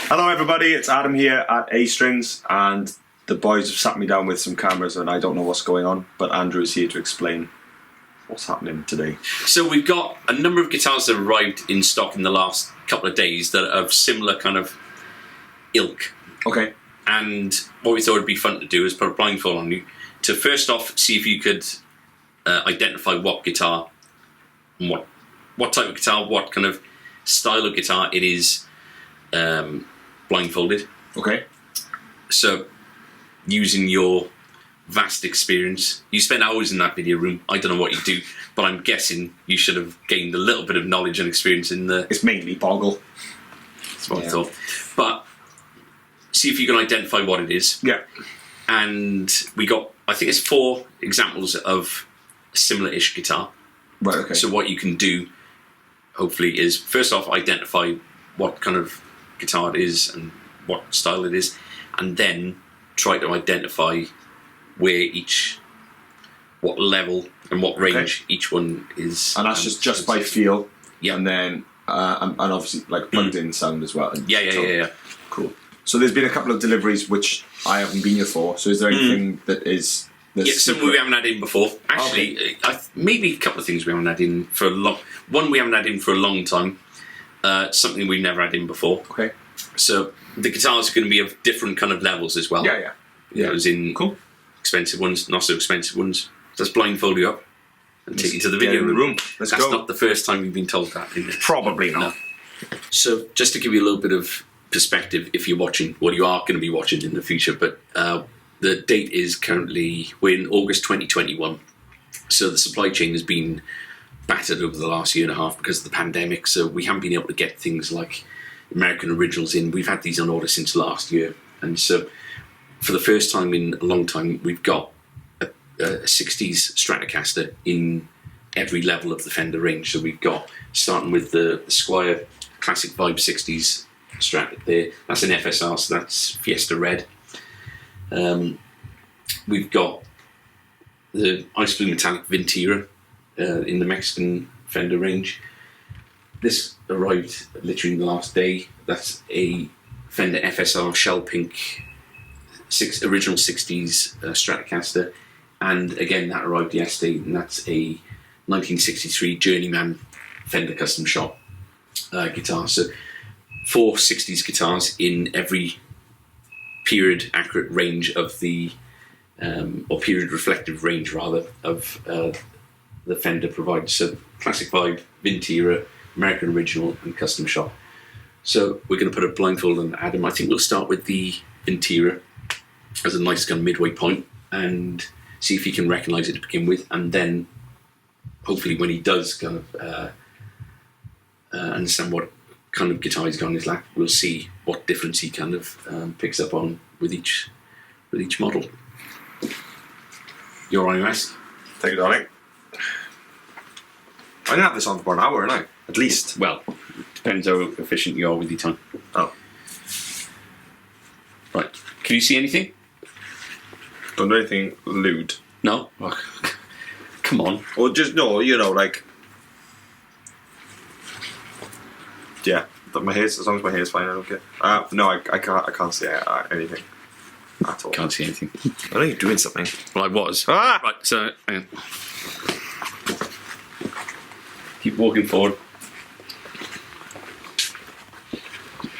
Hello everybody, it's Adam here at A Strings, and the boys have sat me down with some cameras and I don't know what's going on, but Andrew is here to explain what's happening today. So we've got a number of guitars that arrived in stock in the last couple of days that are of similar kind of ilk. Okay. And what we thought would be fun to do is put a blindfold on you to first off see if you could identify what guitar and what type of guitar, what kind of style of guitar it is blindfolded. Okay. So using your vast experience, you spend hours in that video room. I don't know what you do, but I'm guessing you should have gained a little bit of knowledge and experience in the... It's mainly Boggle. That's what I thought. But see if you can identify what it is. Yeah. And we got, I think it's 4 examples of similar-ish guitar. Right, okay. So what you can do, hopefully, is first off identify what kind of guitar it is and what style it is, and then try to identify where what level and what range each one is. And that's just by feel. Yeah. And then, and obviously like plugged in sound as well. Yeah. Cool. So there's been a couple of deliveries which I haven't been here for. So is there anything that is... Yeah, some we haven't had in before. Actually, maybe a couple of things we haven't had in for a long... One we haven't had in for a long time. Something we've never had in before. Okay. So the guitars are going to be of different kind of levels as well. Yeah. As in expensive ones, not so expensive ones. Just blindfold you up and take you to the video room. That's not the first time you've been told that, is it? Probably not. No. So just to give you a little bit of perspective, if you're watching, well, you are going to be watching in the future, but the date is currently, we're in August 2021. So the supply chain has been battered over the last year and a half because of the pandemic. So we haven't been able to get things like American originals in. We've had these on order since last year. And so for the first time in a long time, we've got a 60's Stratocaster in every level of the Fender range. So we've got, starting with the Squier Classic Vibe 60's Strat there. That's an FSR, so that's Fiesta Red. We've got the Ice Blue Metallic Ventura in the Mexican Fender range. This arrived literally in the last day. That's a Fender FSR Shell Pink original 60's Stratocaster, and again that arrived yesterday, and that's a 1963 Journeyman Fender Custom Shop guitar. So 4 60's guitars in every period accurate range of the or period reflective range rather of the Fender provides. So Classic Vibe, Ventura, American Original and Custom Shop. So we're going to put a blindfold on Adam. I think we'll start with the Ventura as a nice kind of midway point and see if he can recognise it to begin with, and then hopefully when he does kind of understand what kind of guitar he's got on his lap, we'll see what difference he kind of picks up on with each model. You're on your ass. Thank you, darling. I'm going to have this on for an hour, aren't I? At least. Well, depends how efficient you are with your time. Oh. Right. Can you see anything? Don't do anything lewd. No? Oh, come on. Or just, no, you know, like... Yeah, my hair's, as long as my hair's fine, I don't care. No, I can't see anything at all. Can't see anything. I know you're doing something. Well, I was. Ah! Right, so... hang on. Keep walking forward.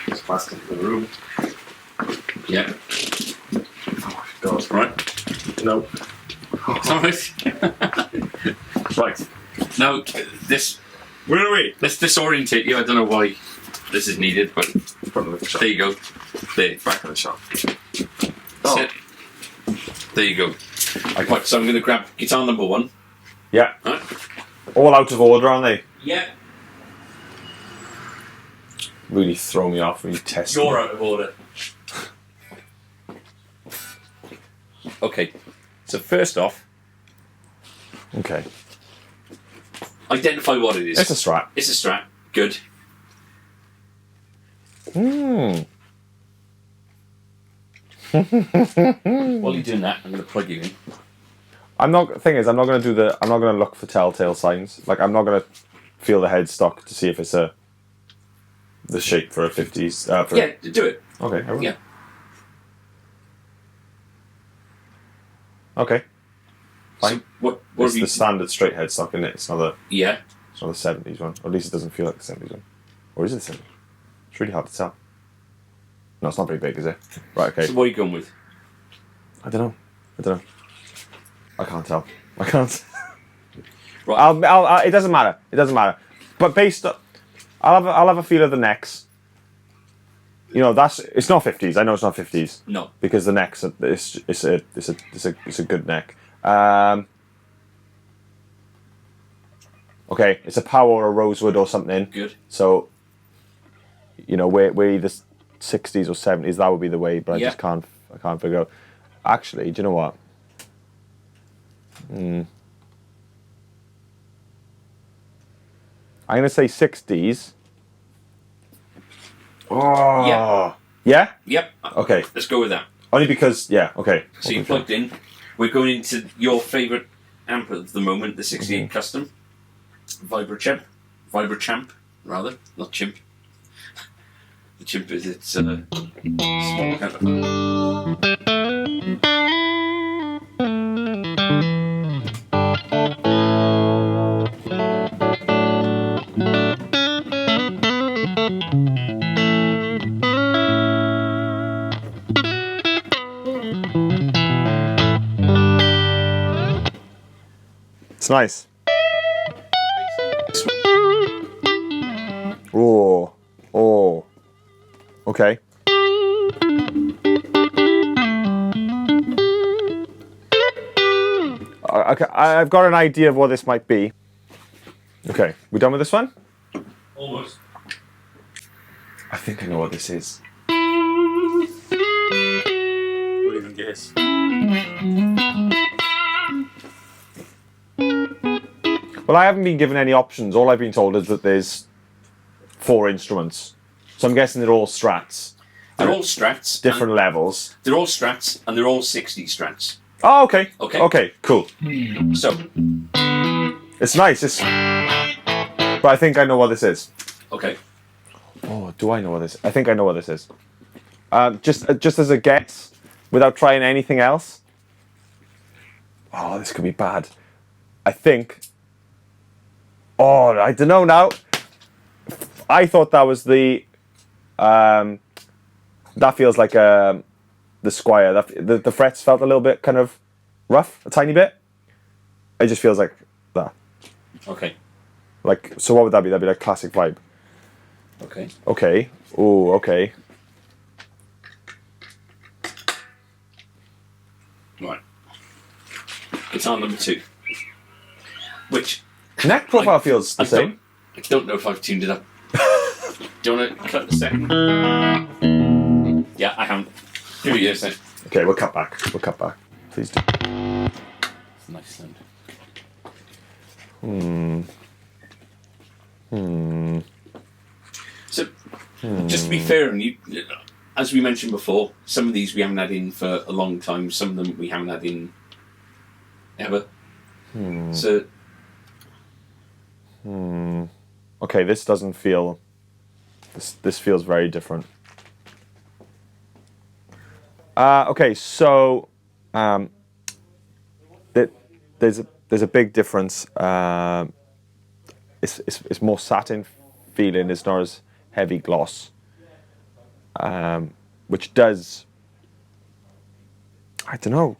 Just fast into the room. Yeah. Oh, God. Right. No. It's alright. Right. Now, this... Where are we? Let's disorientate you. I don't know why this is needed, but Front of the shop. there you go. There. Back of the shop. Sit. There you go. Right, so I'm going to grab guitar number 1. Yeah. Right. All out of order, aren't they? Yeah. Really throw me off when you test You're me. out of order. Okay. So first off, Okay. identify what it is. It's a Strat. It's a Strat. Good. While you're doing that, I'm going to plug you in. I'm not going to look for telltale signs. Like, I'm not going to feel the headstock to see if it's a the shape for a 50s. Yeah, do it. Okay. I will. Yeah. Okay. So Fine. what It's have you... the standard straight headstock, isn't it? It's not the Yeah. 70s one. Or at least it doesn't feel like the 70s one. Or is it the 70s? It's really hard to tell. No, it's not very big, is it? Right. Okay. So what are you going with? I don't know. I can't tell. I can't. Right. I'll it doesn't matter. It doesn't matter. But based on, I'll have a feel of the necks. You know, it's not 50s. I know it's not 50s. No. Because the necks it's a good neck. Okay, it's a power or a rosewood or something. Good. So, you know, we're either 60s or 70s. That would be the way, but I Yeah. just can't figure out. Actually, do you know what? I'm gonna say 60s. Oh. Yeah. Yeah? Yep. Okay. Let's go with that. Only because, yeah, okay. So you plugged in. We're going into your favourite amp of the moment, the 68 Custom. Vibrochamp, rather. Not chimp. The chimp is its small counterpart. It's nice. Oh. Okay. Okay, I've got an idea of what this might be. Okay, we done with this one? Almost. I think I know what this is. What even guess? Well, I haven't been given any options. All I've been told is that there's 4 instruments. So I'm guessing they're all Strats. They're all Strats. Different levels. They're all Strats, and they're all 60 Strats. Oh, okay. Okay. Okay, cool. So, It's nice. But I think I know what this is. okay. Oh, do I know what this is? I think I know what this is. Just as a guess, without trying anything else. Oh, this could be bad. I think... Oh, I don't know now. I thought that was the... that feels like the Squier. The frets felt a little bit kind of rough, a tiny bit. It just feels like that. Okay. Like, so what would that be? That'd be like classic vibe. Okay. Okay. Oh, okay. Right. Guitar number 2. Which... Neck profile feels the same. I don't know if I've tuned it up. Do you want to cut a second? Yeah, I haven't. Here we go, then. Okay, we'll cut back. Please do. It's a nice sound. So, just to be fair, and as we mentioned before, some of these we haven't had in for a long time. Some of them we haven't had in ever. So, Okay, this doesn't feel... This feels very different. Okay, so there's a big difference. It's more satin feeling. It's not as heavy gloss, which does... I don't know,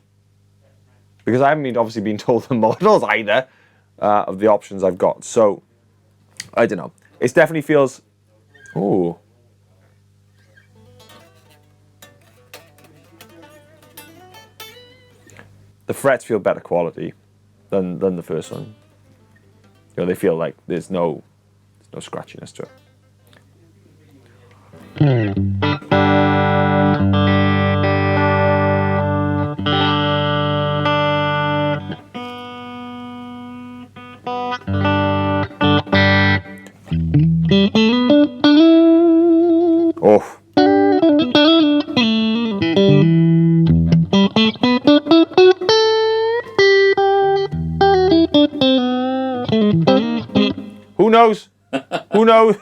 because I haven't obviously been told the models either of the options I've got. So I don't know. It definitely feels... Ooh. The frets feel better quality than the first one. You know, they feel like there's no scratchiness to it. Oh. Who knows? Who knows?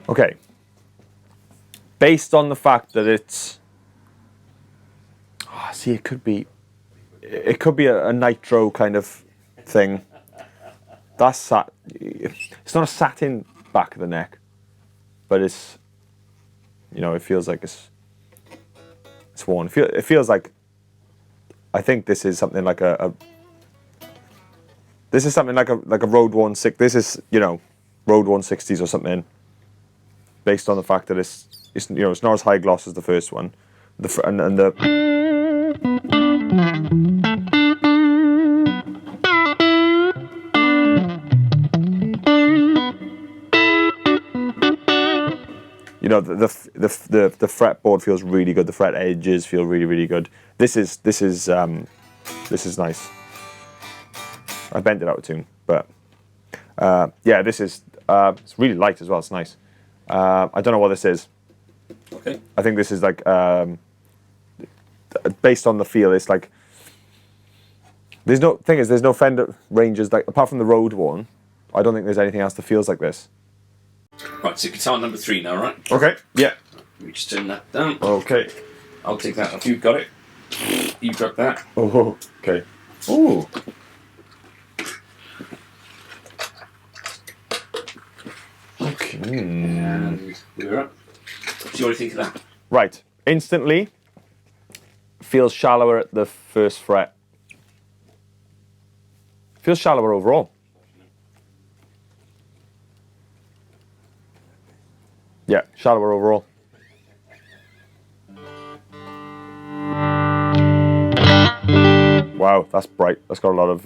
Okay. Based on the fact that it's, see, it could be a nitro kind of thing. It's not a satin back of the neck, but it's, it feels like it's worn. It feels like, I think this is something like a Road 160. This is, Road 160s or something. Based on the fact that it's not as high gloss as the first one, the fretboard feels really good. The fret edges feel really, really good. This is nice. I bent it out of tune, but yeah, this is it's really light as well. It's nice. I don't know what this is. Okay. I think this is like based on the feel. It's like there's no Fender ranges like apart from the Road one. I don't think there's anything else that feels like this. Right, so guitar number 3 now, right? Okay. Yeah. Let me just turn that down. Okay. I'll take that if you've got it. You've got that. Oh. Okay. Ooh. Okay. And we're up. So what do you think of that? Right. Instantly feels shallower at the first fret. Feels shallower overall. Yeah, shallower overall. Wow, that's bright. That's got a lot of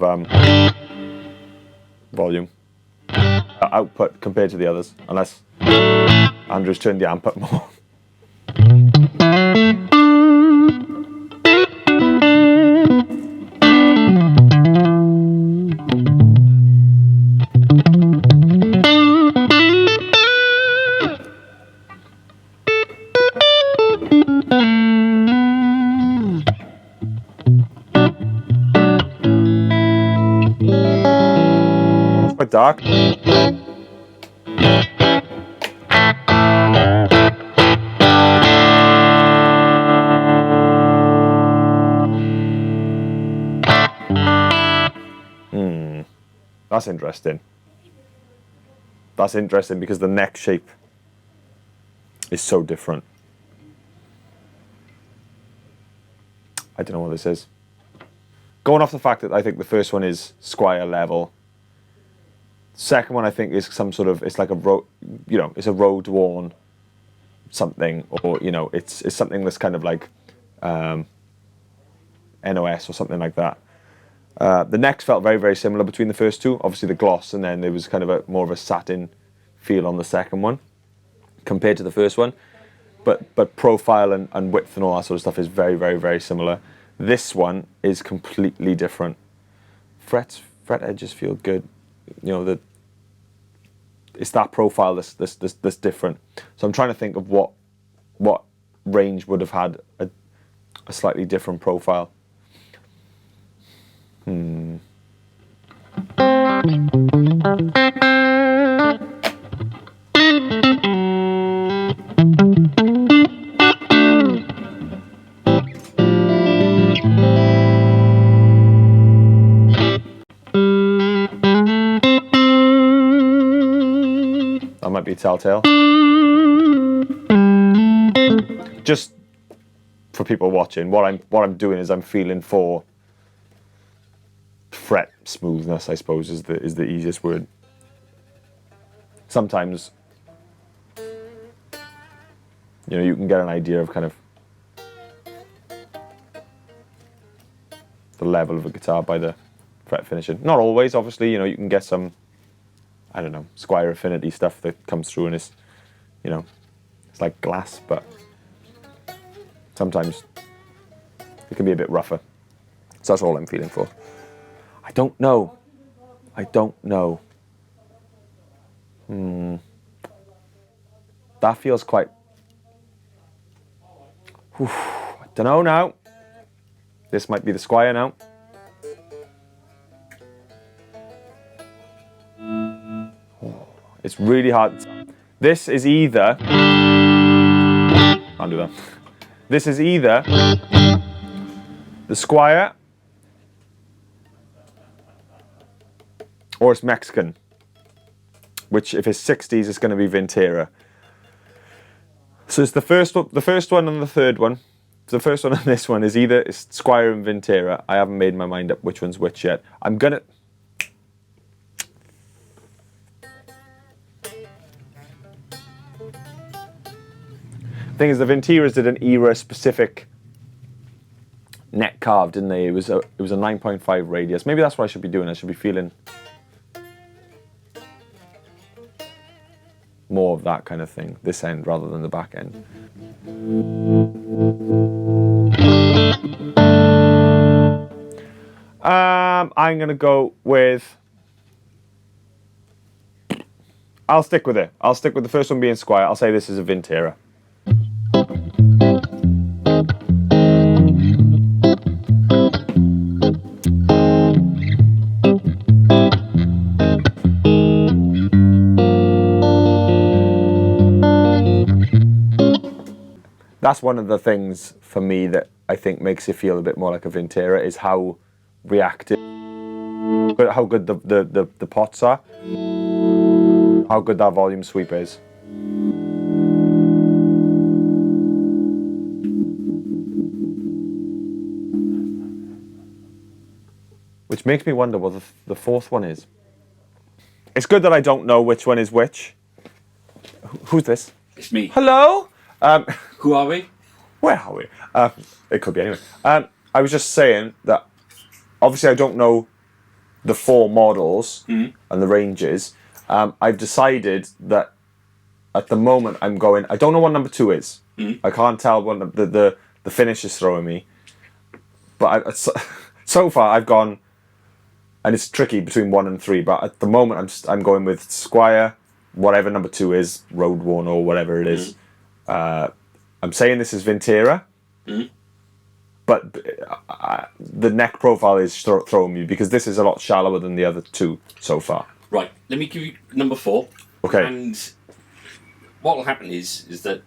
volume. Output compared to the others, unless Andrew's turned the amp up more. It's quite dark. That's interesting. That's interesting because the neck shape is so different. I don't know what this is. Going off the fact that I think the first one is Squier level. Second one I think is some sort of, it's like a road, it's a road worn something, or it's something that's kind of like NOS or something like that. The necks felt very, very similar between the first two. Obviously the gloss, and then there was kind of more of a satin feel on the second one compared to the first one. But profile and width and all that sort of stuff is very, very, very similar. This one is completely different. Fret edges feel good. It's that profile that's different. So I'm trying to think of what range would have had a slightly different profile. That might be a telltale. Just for people watching, what I'm doing is I'm feeling for fret smoothness, I suppose, is the easiest word. Sometimes you can get an idea of kind of the level of a guitar by the fret finishing. Not always, obviously. You can get some, I don't know, Squier Affinity stuff that comes through and it's like glass, but sometimes it can be a bit rougher. So that's all I'm feeling for. I don't know. That feels quite... Whew, I don't know now. This might be the Squier now. Oh, it's really hard. This is either... Can't do that. This is either the Squier or it's Mexican. Which, if it's 60s, it's going to be Ventera. So it's the first one and the third one. So the first one and this one is either it's Squier and Ventera. I haven't made my mind up which one's which yet. I'm gonna... The thing is, the Venteras did an era-specific neck carve, didn't they? It was a 9.5 radius. Maybe that's what I should be doing. I should be feeling more of that kind of thing, this end rather than the back end. I'm gonna go with... I'll stick with it. I'll stick with the first one being Squier. I'll say this is a Ventera. That's one of the things for me that I think makes it feel a bit more like a Ventera is how reactive, how good the pots are, how good that volume sweep is. Which makes me wonder what the fourth one is. It's good that I don't know which one is which. Who's this? It's me. Hello? Who are we? Where are we? It could be anyway. I was just saying that obviously I don't know the four models and the ranges. I've decided that at the moment I'm going, I don't know what number 2 is. I can't tell what the finish is throwing me. But so far I've gone, and it's tricky between 1 and 3, but at the moment I'm going with Squier, whatever number 2 is, Road One or whatever it is. I'm saying this is Ventera, but the neck profile is throwing me because this is a lot shallower than the other 2 so far. Right, let me give you number 4. Okay. And what will happen is that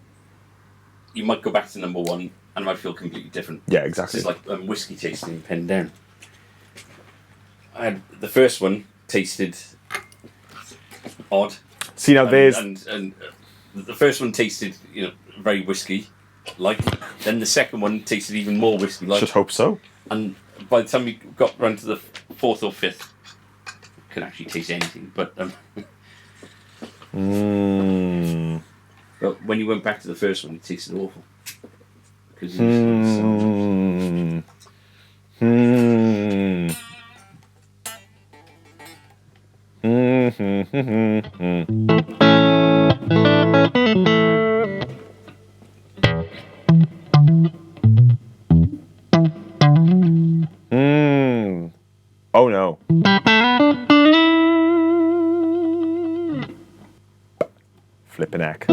you might go back to number 1 and it might feel completely different. Yeah, exactly. It's like whiskey tasting pen down. I had the first one tasted odd. See now, there's and the first one tasted, very whiskey-like. Then the second one tasted even more whiskey-like. Just hope so. And by the time we got round to the 4th or 5th, couldn't actually taste anything. But but when you went back to the first one, it tasted awful. Because Oh no. Flippin' heck.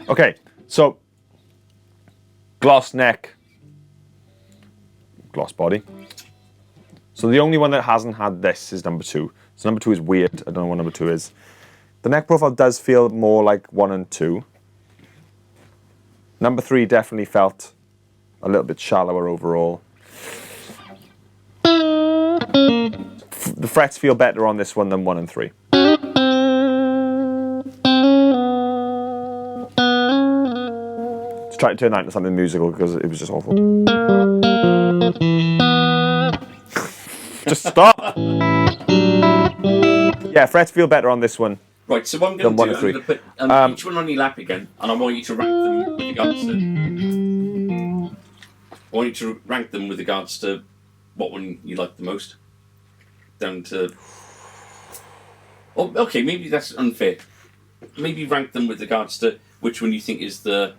Okay, so gloss neck, gloss body. So the only one that hasn't had this is number 2. So number 2 is weird. I don't know what number 2 is. The neck profile does feel more like 1 and 2. Number 3 definitely felt a little bit shallower overall. The frets feel better on this one than 1 and 3. Let's try to turn that into something musical because it was just awful. Just stop! Yeah, frets feel better on this one. right, so what I'm going to do, I'm going to put each one on your lap again, and I want you to rank them with regards to... I want you to rank them with regards to what one you like the most. down to. Oh, okay, maybe that's unfair. Maybe rank them with regards to which one you think is the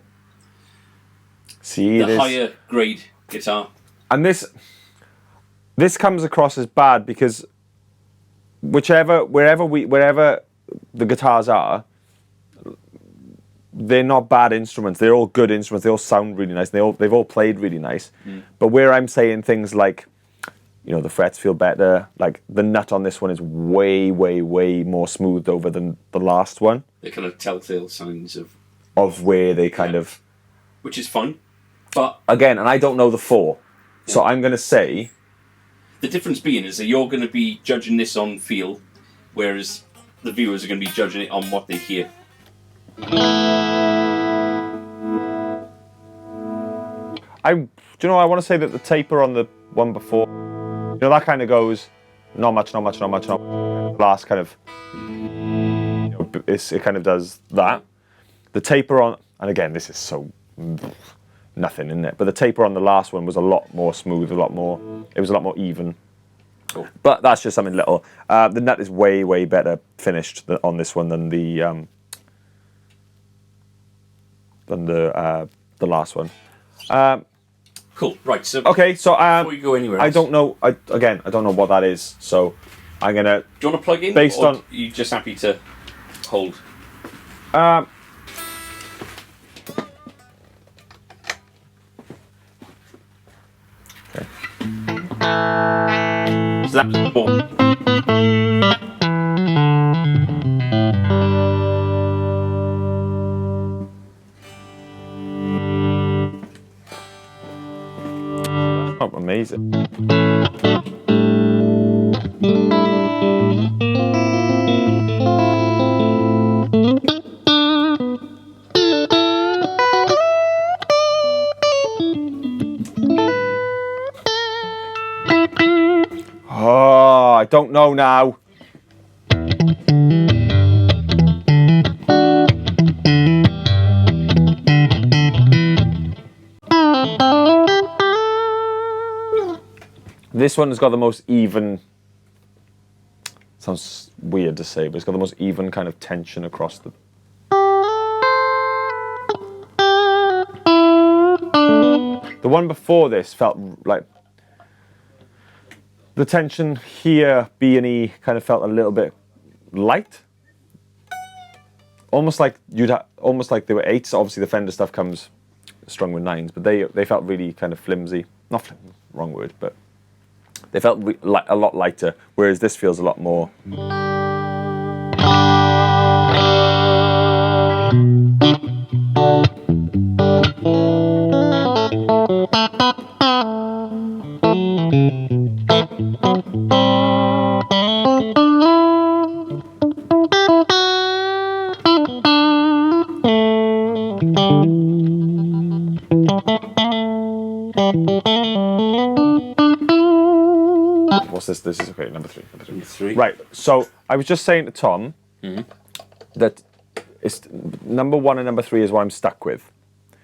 higher grade guitar. And this comes across as bad because wherever the guitars are, they're not bad instruments. They're all good instruments. They all sound really nice. They've all played really nice. But where I'm saying things like, you know, the frets feel better. Like the nut on this one is way, way, way more smoothed over than the last one. They're kind of telltale signs of where they kind of, which is fun, but again, and I don't know the 4, so I'm going to say the difference being is that you're going to be judging this on feel, whereas the viewers are going to be judging it on what they hear. I want to say that the taper on the one before, you know, that kind of goes not much. Last kind of, you know, it kind of does that. The taper on, and again, this is so nothing in it, but the taper on the last one was a lot more smooth, it was a lot more even. Cool. But that's just something little. The nut is way, way better finished on this one than the last one. Cool. Right. So okay. So before you go anywhere else, I don't know. I don't know what that is. So I'm gonna. Do you want to plug in? Based or on. Are you just happy to hold? Okay. So that's more. Oh, amazing. Oh, I don't know now. This one has got the most even, sounds weird to say, but it's got the most even kind of tension across the... The one before this felt like, the tension here, B and E, kind of felt a little bit light. Almost like almost like they were 8s. Obviously the Fender stuff comes strung with 9s, but they felt really kind of flimsy. Not wrong word, but they felt a lot lighter, whereas this feels a lot more. What's this? This is okay. Number three. Right. So I was just saying to Tom that it's number 1 and number 3 is what I'm stuck with,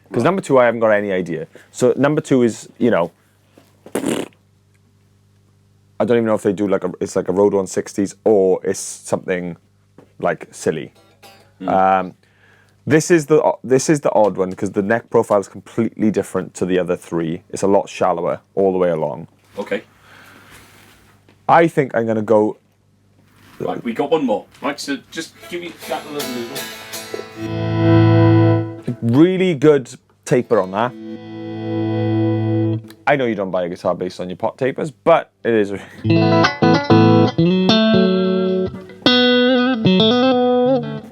because number 2 I haven't got any idea. So number 2 is, you know, I don't even know if they do it's like a Road on 60s or it's something like silly. This is the odd one because the neck profile is completely different to the other 3. It's a lot shallower all the way along. Okay. I think I'm going to go... Right, we got one more. Right, so just give me that little noodle. Really good taper on that. I know you don't buy a guitar based on your pot tapers, but it is...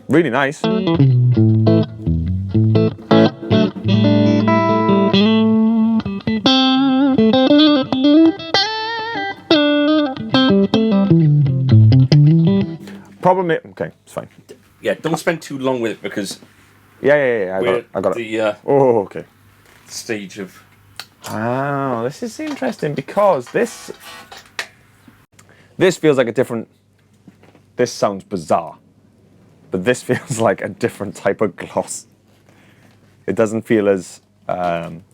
really nice. Problem is, okay, it's fine. Yeah, don't spend too long with it because yeah, I got it. The Oh, okay. stage of. Oh, this is interesting because this feels like a different. This sounds bizarre, but this feels like a different type of gloss. It doesn't feel as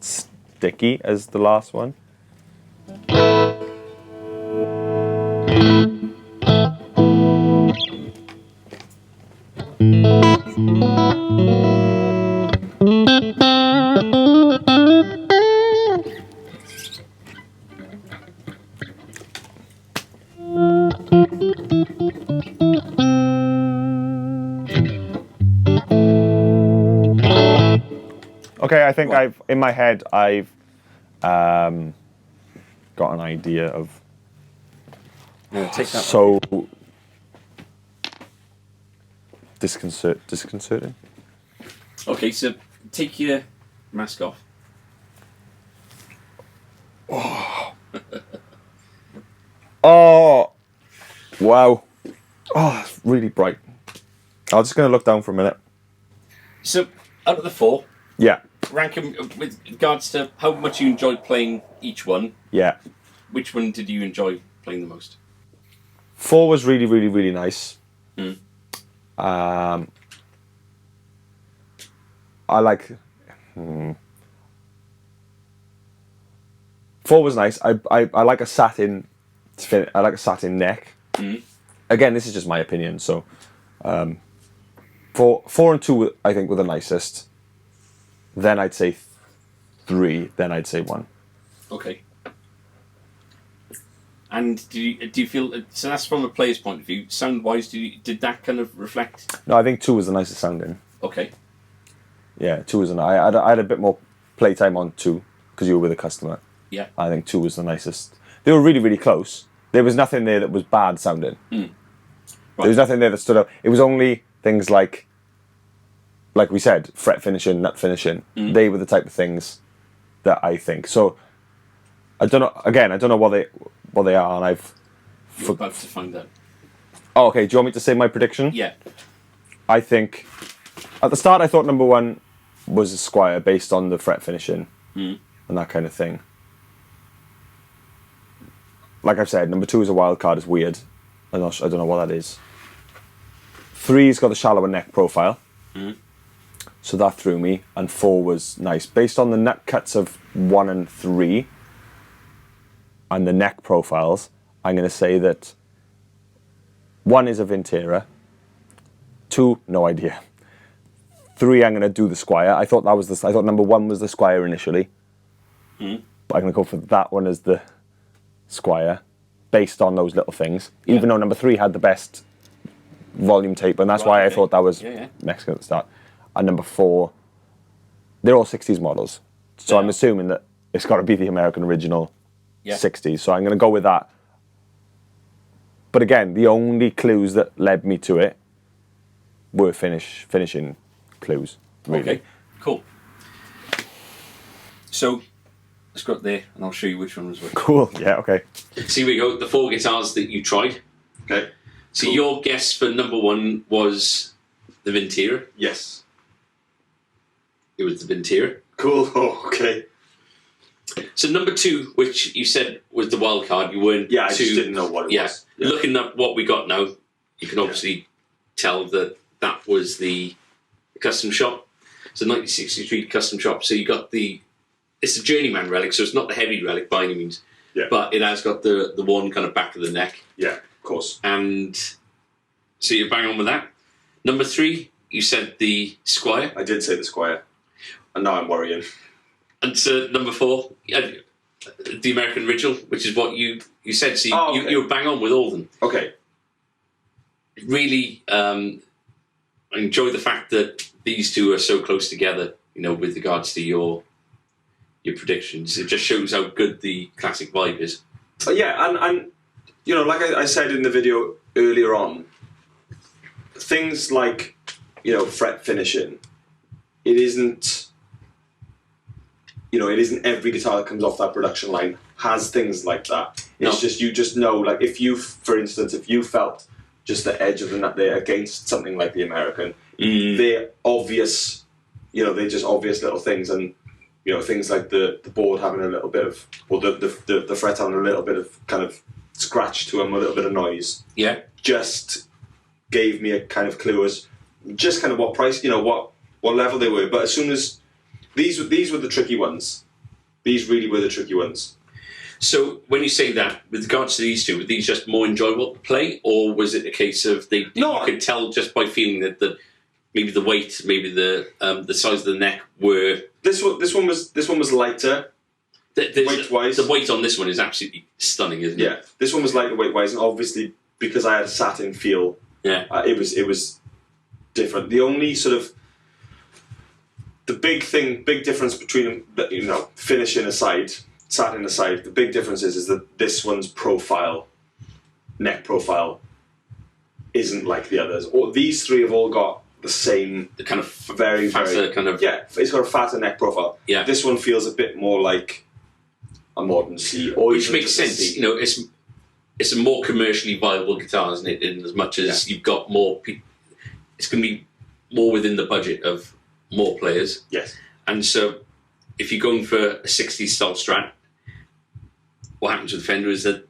sticky as the last one. Okay, I think Right. in my head, I've got an idea of. Take that. So disconcerting. Okay, so take your mask off. Oh, wow. Oh, it's really bright. I'm just going to look down for a minute. So, out of the 4, Yeah, rank them with regards to how much you enjoyed playing each one. yeah. Which one did you enjoy playing the most? 4 was really, really, really nice. I like. 4 was nice. I like a satin. I like a satin neck. Again, this is just my opinion. So, 4 and 2, I think, were the nicest. Then I'd say 3. Then I'd say 1. Okay. And do you feel so? That's from a player's point of view. Sound wise, did that kind of reflect? No, I think 2 was the nicest sounding. Okay. Yeah, 2 was I had a bit more playtime on 2 because you were with a customer. Yeah. I think 2 was the nicest. They were really, really close. There was nothing there that was bad sounding. Right. There was nothing there that stood out. It was only things like we said, fret finishing, nut finishing. They were the type of things that I think. So I don't know. Again, I don't know what they are, and You're about to find out. Oh, okay. Do you want me to say my prediction? Yeah. I think at the start I thought number 1 was a Squier based on the fret finishing and that kind of thing. Like I've said, number 2 is a wild card. It's weird. I don't know what that is. 3's got a shallower neck profile, so that threw me. And 4 was nice based on the nut cuts of 1 and 3 and the neck profiles. I'm going to say that 1 is a Vintera. 2, no idea. 3, I'm going to do the Squier. I thought number 1 was the Squier initially. But I'm going to go for that one as the Squier, based on those little things. Yeah. Even though number 3 had the best volume tape, and that's why I thought that was Mexican at the start. And number 4, they're all 60s models. So I'm assuming that it's got to be the American original 60s. So I'm going to go with that. But again, the only clues that led me to it were finishing clues. Really. Okay. Cool. So let's go up there, and I'll show you which one was which. Cool. Yeah. Okay. So here we go. The 4 guitars that you tried. Okay. So your guess for number 1 was the Vintera. Yes. It was the Vintera. Cool. Oh, okay. So number 2, which you said was the wild card, you weren't Yeah, I too... just didn't know what it was. Yeah. Looking at what we got now, you can obviously tell that that was the custom shop. So 1963 custom shop. So you got it's a journeyman relic, so it's not the heavy relic by any means. Yeah. But it has got the one kind of back of the neck. Yeah, of course. And so you're bang on with that. Number 3, you said the Squier. I did say the Squier. And now I'm worrying. And so number 4, the American original, which is what you said. So you were bang on with all of them. Okay. Really I enjoy the fact that these 2 are so close together, with regards to your predictions. It just shows how good the classic vibe is. Yeah, and like I said in the video earlier on, things like, fret finishing, it isn't every guitar that comes off that production line has things like that. It's just, you just know, like if you felt just the edge of the nut there against something like the American, they're obvious, they're just obvious little things, and things like the board having a little bit of, or the fret having a little bit of kind of scratch to them, a little bit of noise. Yeah. Just gave me a kind of clue as just kind of what price, what level they were. But as soon as these were the tricky ones. These really were the tricky ones. So when you say that, with regards to these two, were these just more enjoyable to play, or was it a case of you could tell just by feeling that maybe the weight, maybe the size of the neck were This one was lighter. Weight-wise, the weight on this one is absolutely stunning, isn't it? Yeah, this one was lighter weight-wise, and obviously because I had a satin feel, it was different. The only sort of the big difference between finishing aside, satin aside, the big difference is that this one's neck profile, isn't like the others. Or these three have all got the same, the kind of very fatter kind of it's got a fatter neck profile. Yeah, this one feels a bit more like a modern C, or which makes sense. It's a more commercially viable guitar, isn't it? In as much as you've got more people, it's going to be more within the budget of more players. Yes, and so if you're going for a 60s style Strat, what happens with Fender is that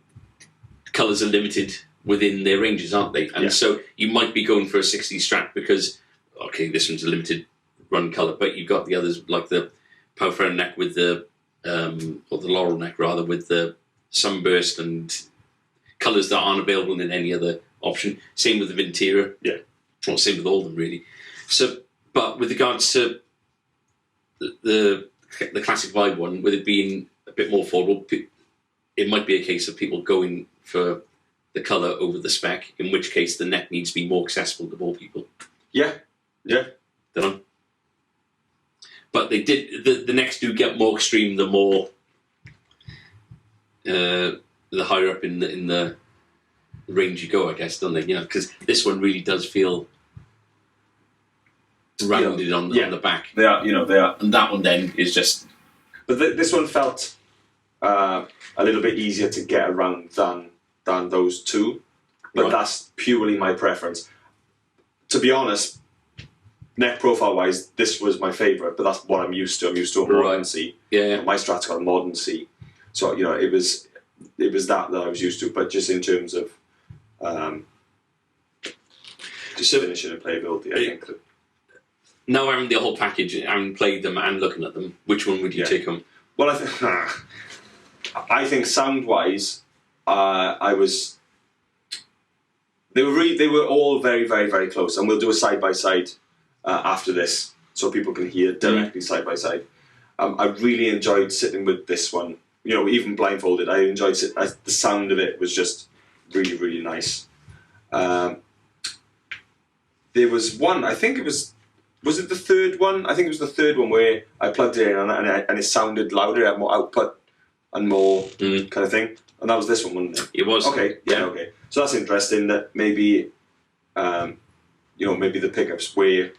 colours are limited within their ranges, aren't they? And so you might be going for a 60s Strat because, okay, this one's a limited run colour, but you've got the others like the Power Ferro neck with the, or the Laurel neck rather, with the Sunburst and colours that aren't available in any other option. Same with the Ventira. Yeah. Well, same with all of them, really. So, but with regards to the classic vibe one, with it being a bit more affordable, it might be a case of people going for the colour over the spec, in which case the neck needs to be more accessible to more people. Yeah. But they did, the necks do get more extreme the more, the higher up in the range you go, I guess, don't they? Because this one really does feel rounded on the back. They are. And that one then is just... But this one felt a little bit easier to get around than those two. But that's purely my preference. To be honest, neck profile-wise, this was my favourite, but that's what I'm used to. I'm used to a modern C. Yeah. My Strat's got a modern C. So, it was that I was used to, but just in terms of just finishing and playability, I think that... Now having the whole package, having played them and looking at them, which one would you take home? Well, I think sound-wise, they were all very, very, very close, and we'll do a side-by-side after this, so people can hear directly side-by-side. I really enjoyed sitting with this one, even blindfolded. I enjoyed the sound of it was just really, really nice. There was one, I think it was it the third one? I think it was the third one where I plugged it in and it sounded louder, it had more output and more kind of thing. And that was this one, wasn't it? It was. Okay, okay. So that's interesting that maybe, maybe the pickups where,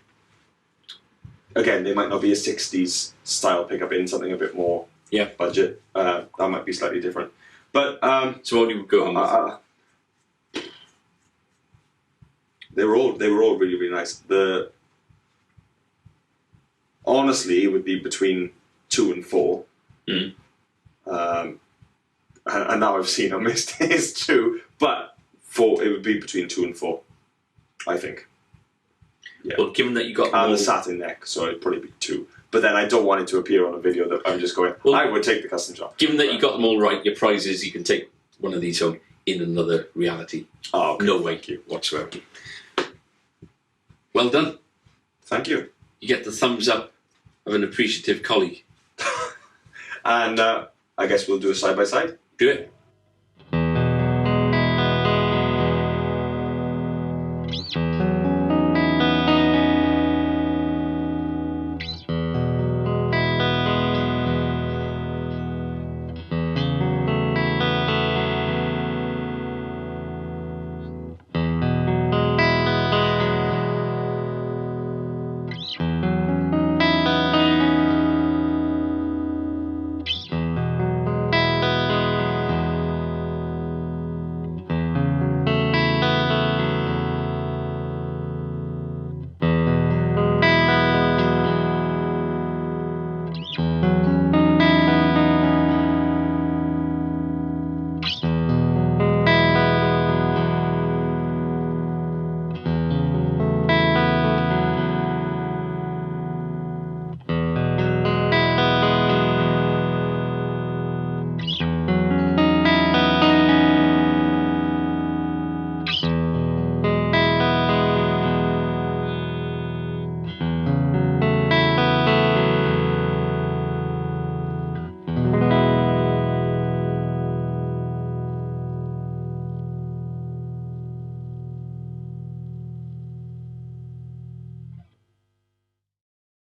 again, they might not be a 60s style pickup in something a bit more budget. That might be slightly different. But so what do you go home with? They were all really, really nice. Honestly, it would be between 2 and 4. Mm. And now I've seen them, it's 2, but 4, it would be between 2 and 4, I think. Yeah. Well, given that you got and the satin neck, so it'd probably be 2. But then I don't want it to appear on a video that I'm just going, I would take the custom shop. Given that you got them all right, your prize is you can take one of these home in another reality. Oh, okay. No way whatsoever. Well done. Thank you. You get the thumbs up of an appreciative colleague. And I guess we'll do a side-by-side. Do it.